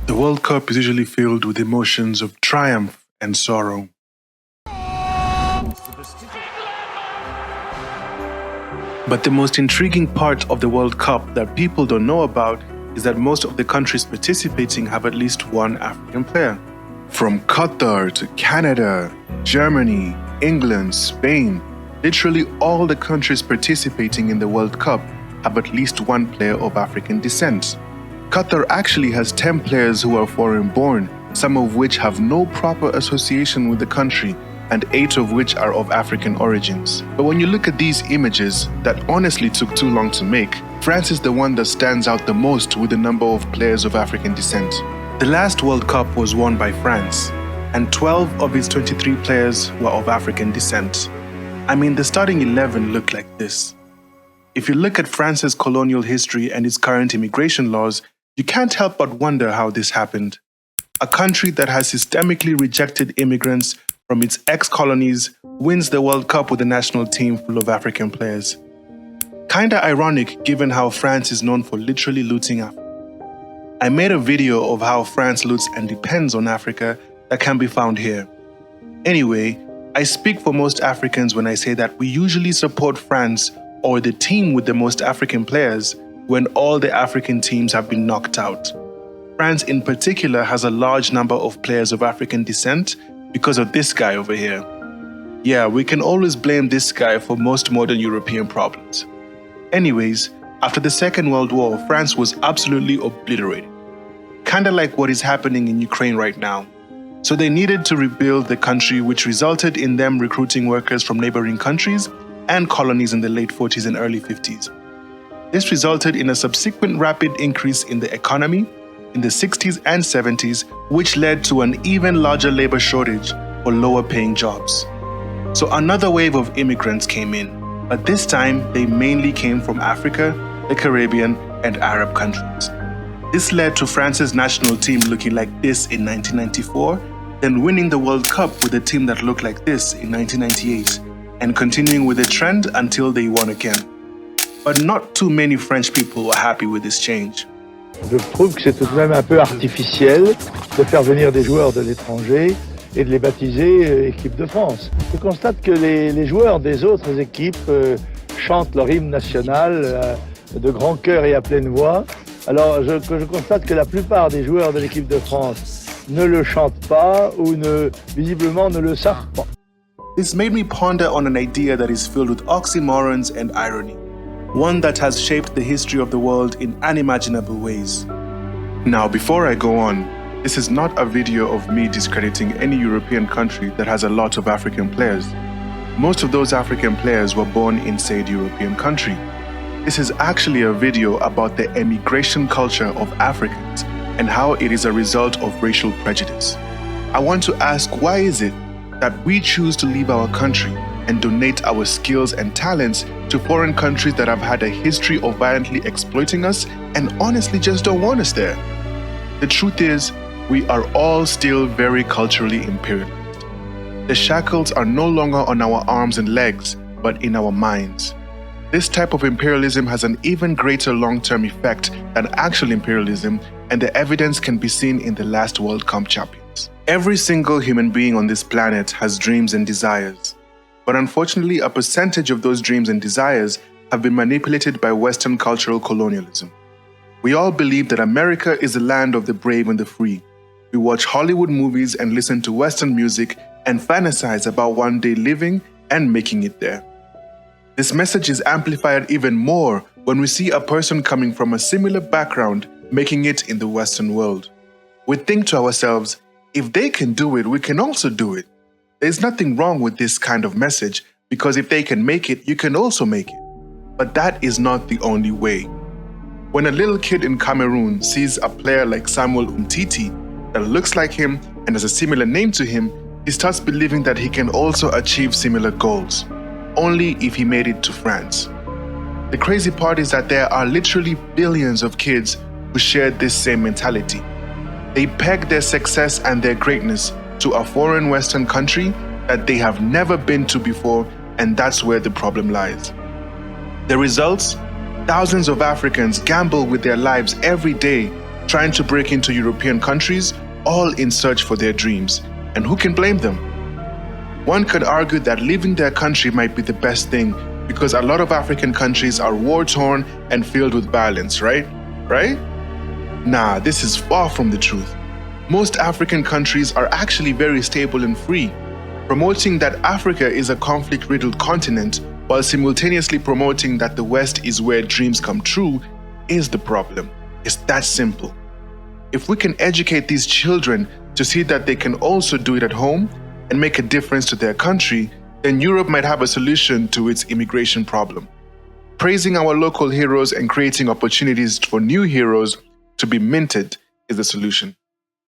The World Cup is usually filled with emotions of triumph and sorrow. But the most intriguing part of the World Cup that people don't know about is that most of the countries participating have at least one African player. From Qatar to Canada, Germany, England, Spain, literally all the countries participating in the World Cup have at least one player of African descent. Qatar actually has 10 players who are foreign-born, some of which have no proper association with the country, and 8 of which are of African origins. But when you look at these images that honestly took too long to make, France is the one that stands out the most with the number of players of African descent. The last World Cup was won by France, and 12 of its 23 players were of African descent. I mean, the starting 11 looked like this. If you look at France's colonial history and its current immigration laws, you can't help but wonder how this happened. A country that has systemically rejected immigrants from its ex-colonies wins the World Cup with a national team full of African players. Kinda ironic given how France is known for literally looting Africa. I made a video of how France loots and depends on Africa that can be found here. Anyway, I speak for most Africans when I say that we usually support France or the team with the most African players when all the African teams have been knocked out. France in particular has a large number of players of African descent because of this guy over here. Yeah, we can always blame this guy for most modern European problems. Anyways, after the Second World War, France was absolutely obliterated. Kinda like what is happening in Ukraine right now. So they needed to rebuild the country, which resulted in them recruiting workers from neighboring countries and colonies in the late 40s and early 50s. This resulted in a subsequent rapid increase in the economy in the 60s and 70s, which led to an even larger labor shortage for lower paying jobs. So another wave of immigrants came in, but this time they mainly came from Africa, the Caribbean, and Arab countries. This led to France's national team looking like this in 1994, then winning the World Cup with a team that looked like this in 1998, and continuing with the trend until they won again. But not too many French people were happy with this change. Je trouve que c'est tout de même un peu artificiel de faire venir des joueurs de l'étranger et de les baptiser équipe de France. Je constate que les joueurs des autres équipes chantent leur hymne national de grand cœur et à pleine voix. Alors je constate que la plupart des joueurs de l'équipe de France ne le chantent pas ou visiblement ne le savent pas. This made me ponder on an idea that is filled with oxymorons and irony. One that has shaped the history of the world in unimaginable ways. Now, before I go on, this is not a video of me discrediting any European country that has a lot of African players. Most of those African players were born in said European country. This is actually a video about the emigration culture of Africans and how it is a result of racial prejudice. I want to ask, why is it that we choose to leave our country and donate our skills and talents to foreign countries that have had a history of violently exploiting us and honestly just don't want us there? The truth is, we are all still very culturally imperialist. The shackles are no longer on our arms and legs, but in our minds. This type of imperialism has an even greater long-term effect than actual imperialism, and the evidence can be seen in the last World Cup champions. Every single human being on this planet has dreams and desires. But unfortunately, a percentage of those dreams and desires have been manipulated by Western cultural colonialism. We all believe that America is the land of the brave and the free. We watch Hollywood movies and listen to Western music and fantasize about one day living and making it there. This message is amplified even more when we see a person coming from a similar background making it in the Western world. We think to ourselves, if they can do it, we can also do it. There's nothing wrong with this kind of message, because if they can make it, you can also make it. But that is not the only way. When a little kid in Cameroon sees a player like Samuel Umtiti that looks like him and has a similar name to him, he starts believing that he can also achieve similar goals, only if he made it to France. The crazy part is that there are literally billions of kids who share this same mentality. They peg their success and their greatness to a foreign Western country that they have never been to before, and that's where the problem lies. The results? Thousands of Africans gamble with their lives every day trying to break into European countries, all in search for their dreams. And who can blame them? One could argue that leaving their country might be the best thing because a lot of African countries are war-torn and filled with violence, right? Right? Nah, this is far from the truth. Most African countries are actually very stable and free. Promoting that Africa is a conflict-riddled continent while simultaneously promoting that the West is where dreams come true is the problem. It's that simple. If we can educate these children to see that they can also do it at home and make a difference to their country, then Europe might have a solution to its immigration problem. Praising our local heroes and creating opportunities for new heroes to be minted is the solution.